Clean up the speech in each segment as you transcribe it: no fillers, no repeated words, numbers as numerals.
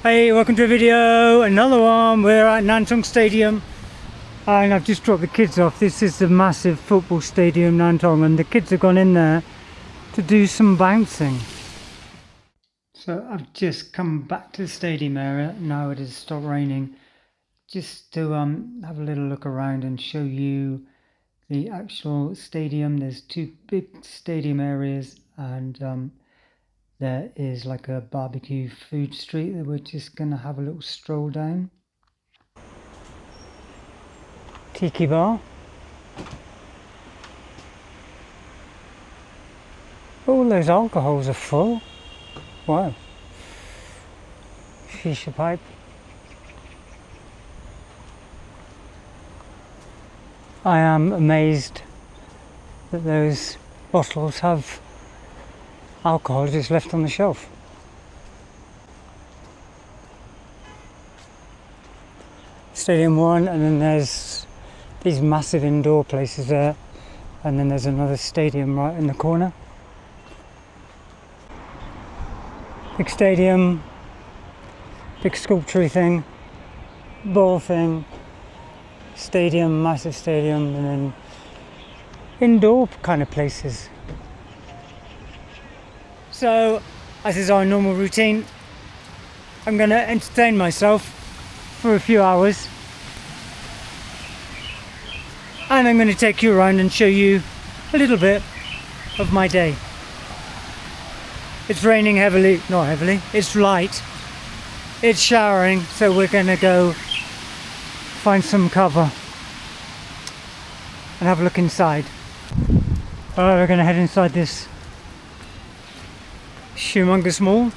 Hey, welcome to a video, another one. We're at Nantong Stadium and I've just dropped the kids off. This is the massive football stadium, Nantong, and the kids have gone in there to do some bouncing. So I've just come back to the stadium area. Now it has stopped raining, just to have a little look around and show you the actual stadium. There's two big stadium areas and there is like a barbecue food street that we're just going to have a little stroll down. Tiki bar. All those alcohols are full. Wow. Shisha pipe. I am amazed that those bottles have alcohol just left on the shelf. Stadium 1, and then there's these massive indoor places there, and then there's another stadium right in the corner. Big stadium, big sculpture thing, ball thing, stadium, massive stadium, and then indoor kind of places. So, as is our normal routine, I'm going to entertain myself for a few hours and I'm going to take you around and show you a little bit of my day. It's raining heavily, not heavily, it's light, it's showering, so we're going to go find some cover and have a look inside. Alright, we're going to head inside this humongous mall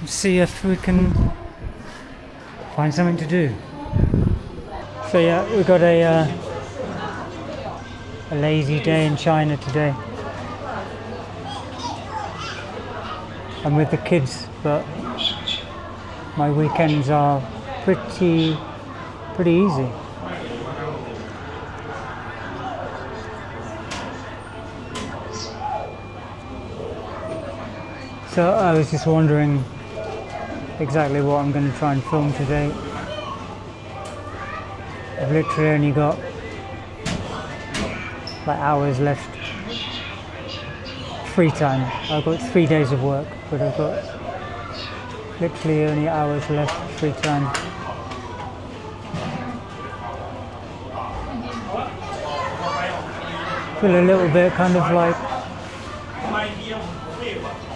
and see if we can find something to do. So yeah, we've got a lazy day in China today. I'm with the kids, but my weekends are pretty easy. So I was just wondering exactly what I'm going to try and film today. I've literally only got like hours left free time. I've got 3 days of work, but I've got literally only hours left free time. Feel a little bit kind of like,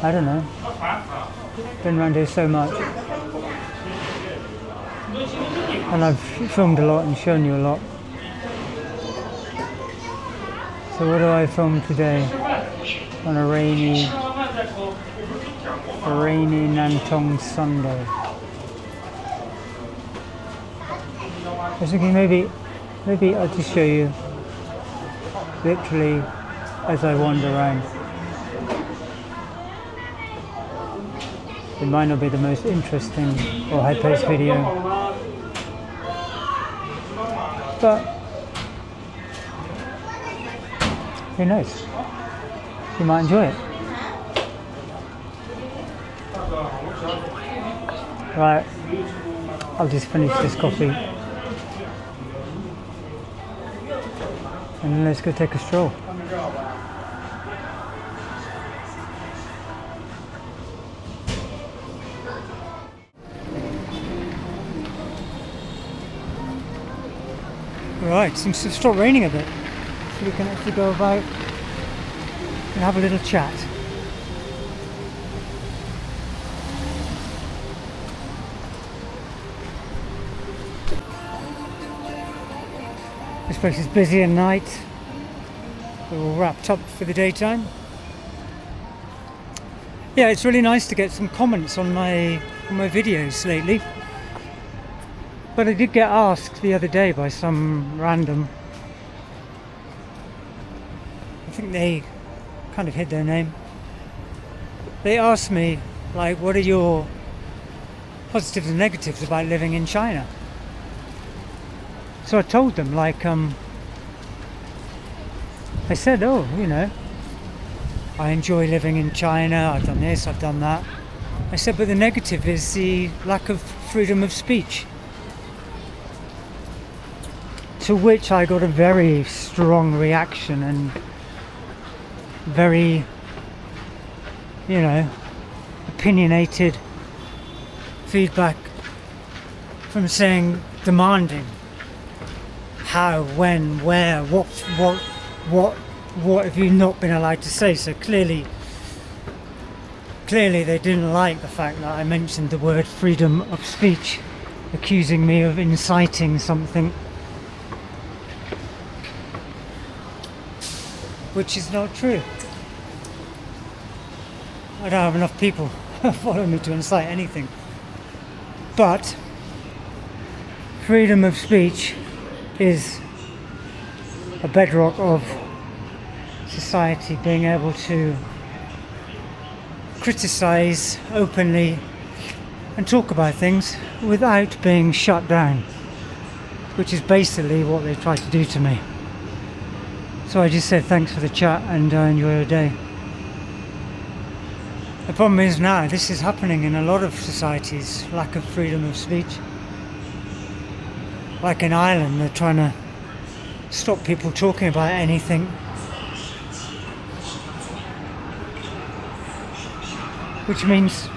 I don't know, been around here so much and I've filmed a lot and shown you a lot. So what do I film today on a rainy Nantong Sunday? I was thinking maybe I'll just show you literally as I wander around. It might not be the most interesting or high-paced video, but who knows? You might enjoy it. Right, I'll just finish this coffee and then let's go take a stroll. Right, seems to have stopped raining a bit, so we can actually go about and have a little chat. This place is busy at night. We're all wrapped up for the daytime. Yeah, it's really nice to get some comments on my videos lately. But I did get asked the other day by some random, I think they kind of hid their name. They asked me, like, what are your positives and negatives about living in China? So I told them, like, I said, oh, you know, I enjoy living in China, I've done this, I've done that. I said, but the negative is the lack of freedom of speech. To which I got a very strong reaction and very, opinionated feedback from saying, demanding how, when, where, what have you not been allowed to say? So clearly they didn't like the fact that I mentioned the word freedom of speech, accusing me of inciting something, which is not true. I don't have enough people follow me to incite anything. But freedom of speech is a bedrock of society, being able to criticize openly and talk about things without being shut down, which is basically what they try to do to me. So I just said thanks for the chat and enjoy your day. The problem is now this is happening in a lot of societies, lack of freedom of speech. Like in Ireland, they're trying to stop people talking about anything, which means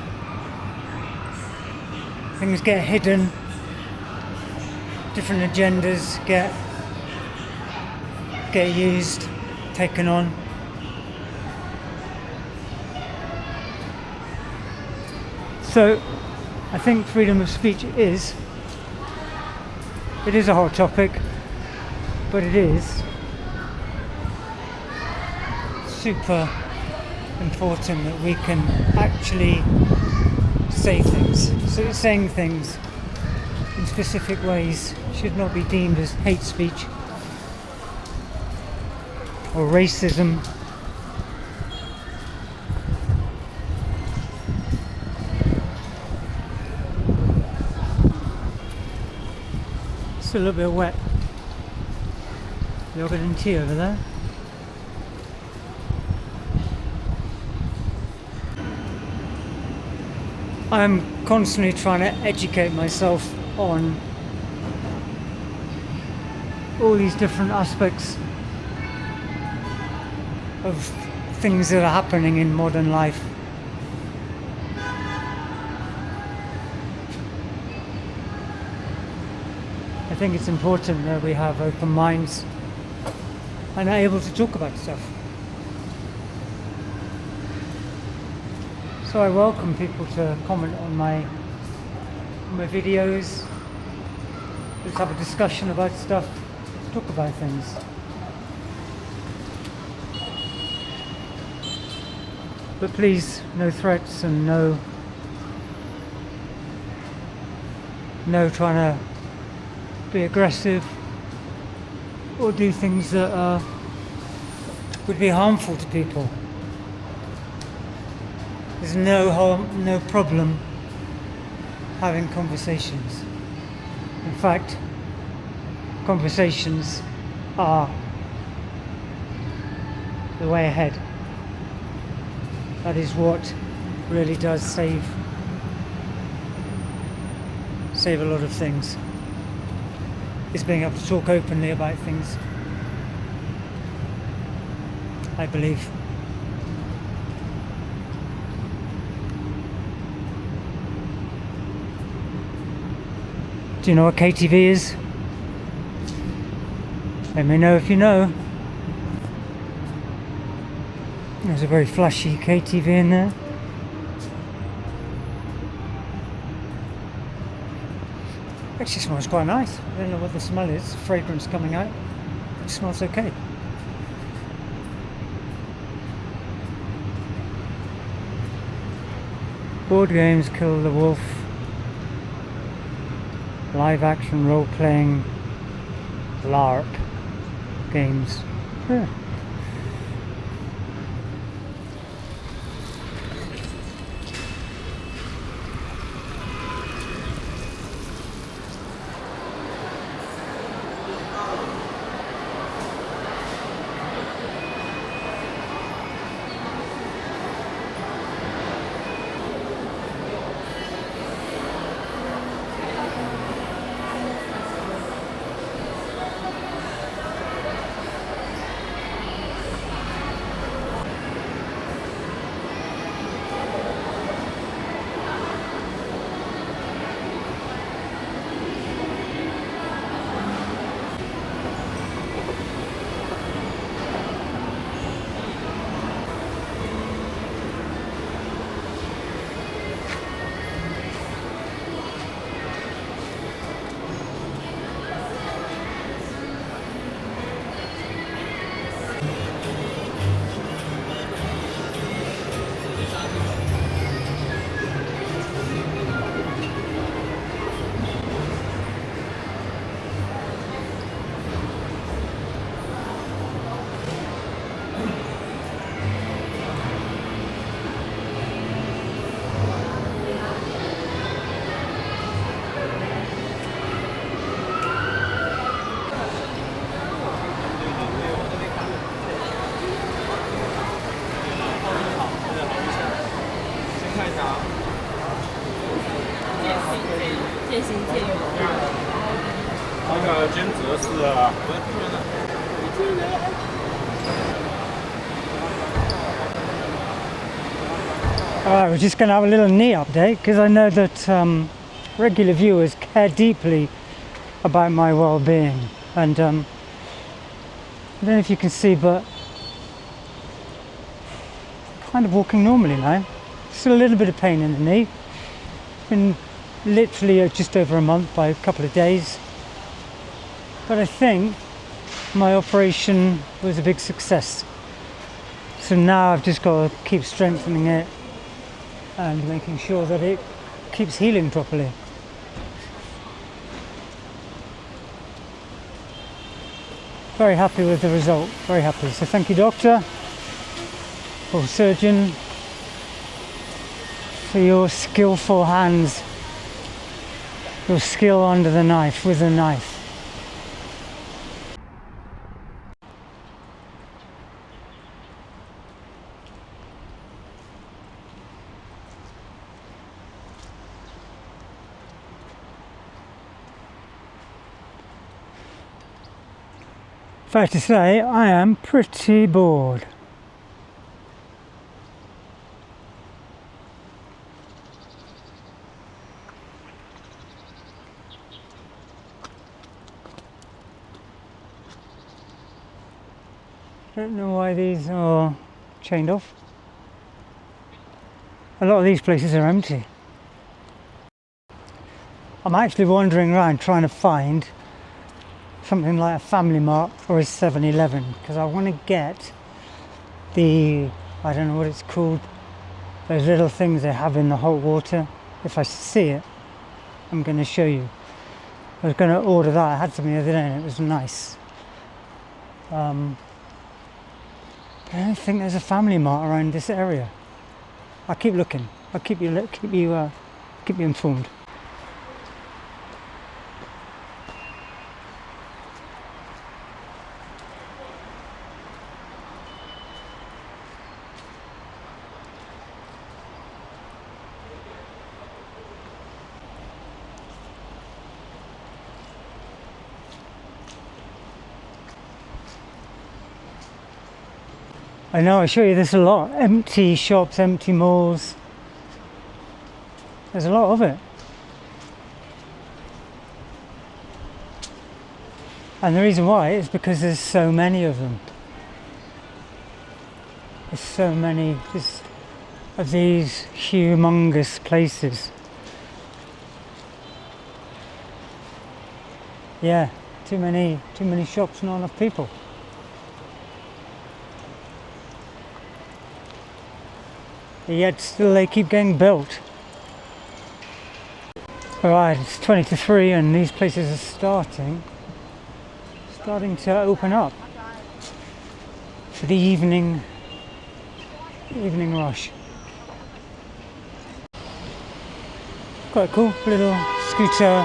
things get hidden, different agendas get used, taken on. So I think freedom of speech is a hot topic, but it is super important that we can actually say things. So saying things in specific ways should not be deemed as hate speech or racism. It's a little bit wet. Yogurt and tea over there. I'm constantly trying to educate myself on all these different aspects of things that are happening in modern life. I think it's important that we have open minds and are able to talk about stuff. So I welcome people to comment on my videos. Let's have a discussion about stuff. Let's talk about things. But please, no threats and no trying to be aggressive or do things that would be harmful to people. There's no harm, no problem having conversations. In fact, conversations are the way ahead. That is what really does save a lot of things, is being able to talk openly about things, I believe. Do you know what KTV is? Let me know if you know. There's a very flashy KTV in there. Actually smells quite nice. I don't know what the smell is. Fragrance coming out. It smells okay. Board games kill the wolf. Live action role playing LARP games. Yeah. 渐行渐远。那个兼职是啊。Alright, we're just going to have a little knee update because I know that regular viewers care deeply about my well-being, and I don't know if you can see, but I'm kind of walking normally now. Still a little bit of pain in the knee. Been literally just over a month by a couple of days, but I think my operation was a big success. So now I've just got to keep strengthening it and making sure that it keeps healing properly. Very happy with the result, very happy. So thank you, doctor or surgeon, for your skillful hands, your skill under the knife, with a knife. Fair to say, I am pretty bored. Don't know why these are chained off. A lot of these places are empty. I'm actually wandering around trying to find something like a Family Mart or a 7-Eleven, because I want to get the, I don't know what it's called, those little things they have in the hot water. If I see it, I'm going to show you. I was going to order that. I had something the other day and it was nice. But I don't think there's a Family Mart around this area. I'll keep looking. I'll keep you informed. I know, I show you this a lot. Empty shops, empty malls. There's a lot of it. And the reason why is because there's so many of them. There's so many of these humongous places. Yeah, too many shops, not enough people. Yet still they keep getting built. Alright, it's 20 to 3 and these places are starting to open up for the evening rush. Quite cool, little scooter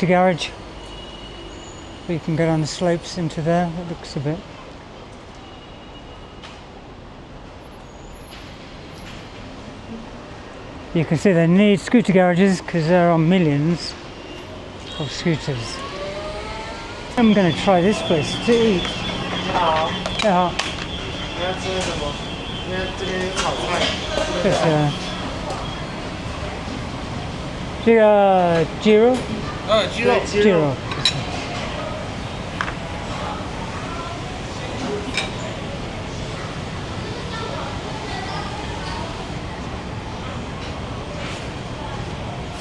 garage where you can go down the slopes into there. It looks a bit. You can see they need scooter garages because there are millions of scooters. I'm going to try this place to eat. 你好， Yeah, 你要吃什么？因为这边有炒菜。这个鸡肉，鸡肉。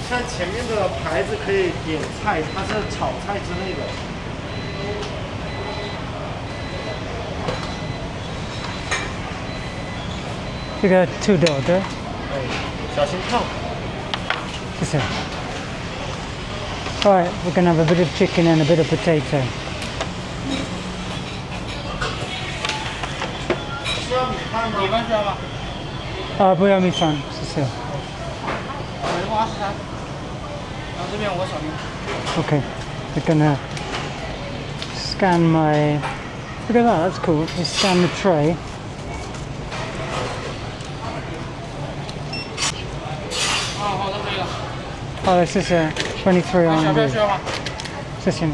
看前面的牌子可以点菜，它是炒菜之类的。这个土豆的，哎，小心烫。谢谢。Alright, we're going to have a bit of chicken and a bit of potato. 需要米饭吗？米饭需要吗？不要米饭，谢谢。葵花是啥？然后这边我小米。Okay, we're gonna scan my. Look at that, that's cool. We scan the tray. Oh, this is a 23 小票 RMB. 需要吗？谢谢你。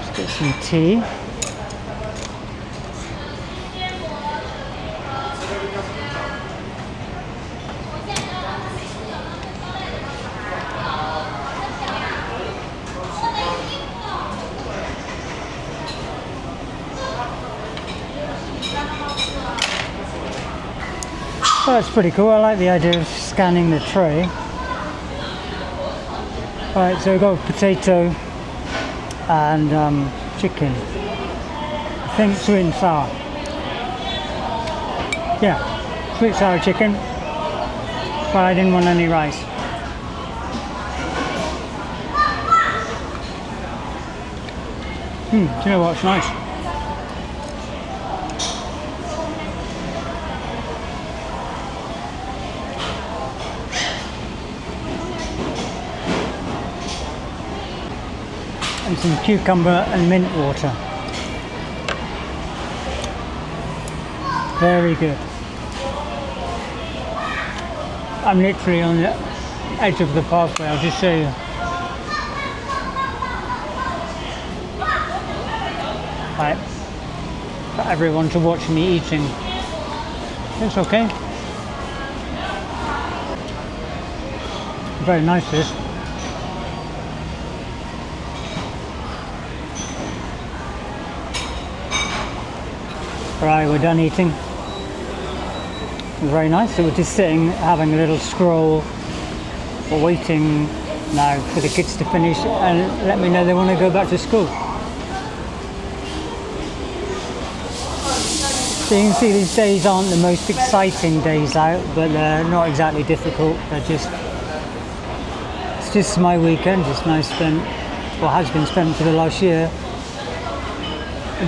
Let's get some tea. Oh, that's pretty cool. I like the idea of scanning the tray. Right, so we've got potato and chicken. I think sweet and sour. Yeah, sweet sour chicken. But I didn't want any rice. Do you know what's nice? And some cucumber and mint water. Very good. I'm literally on the edge of the pathway, I'll just show you. Right, for everyone to watch me eating. It's okay. Very nice this. Right, we're done eating. It was very nice. So we're just sitting, having a little scroll, waiting now for the kids to finish and let me know they want to go back to school. So you can see these days aren't the most exciting days out, but they're not exactly difficult. It's just my weekend. It's nice spent, or has been spent for the last year,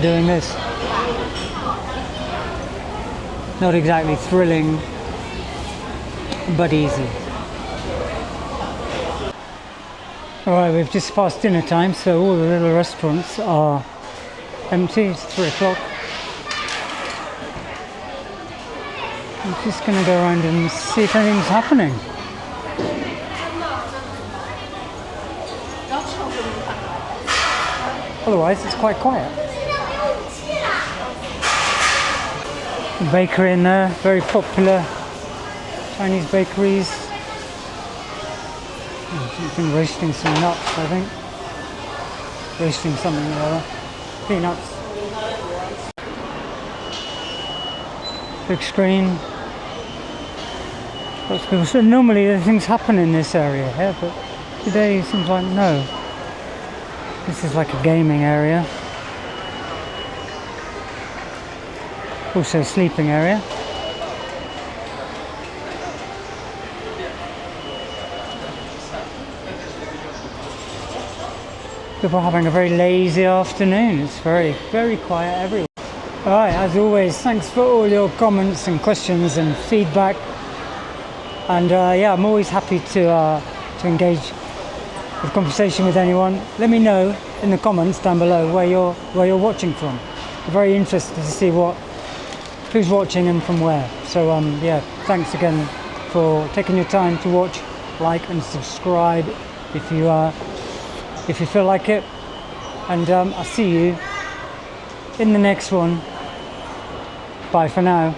doing this. Not exactly thrilling, but easy. Alright, we've just passed dinner time, so all the little restaurants are empty. It's 3 o'clock. I'm just going to go around and see if anything's happening. Otherwise, it's quite quiet. The bakery in there, very popular Chinese bakeries. He's been roasting some nuts, I think. Roasting something or other. Peanuts. Big screen. Lots of people. So normally things happen in this area here, but today it seems like no. This is like a gaming area. Also a sleeping area. People are having a very lazy afternoon. It's very, very quiet everywhere. Alright, as always, thanks for all your comments and questions and feedback. And yeah, I'm always happy to engage with conversation with anyone. Let me know in the comments down below where you're watching from. I'm very interested to see who's watching and from where. So yeah, thanks again for taking your time to watch, like and subscribe if you feel like it. And I'll see you in the next one. Bye for now.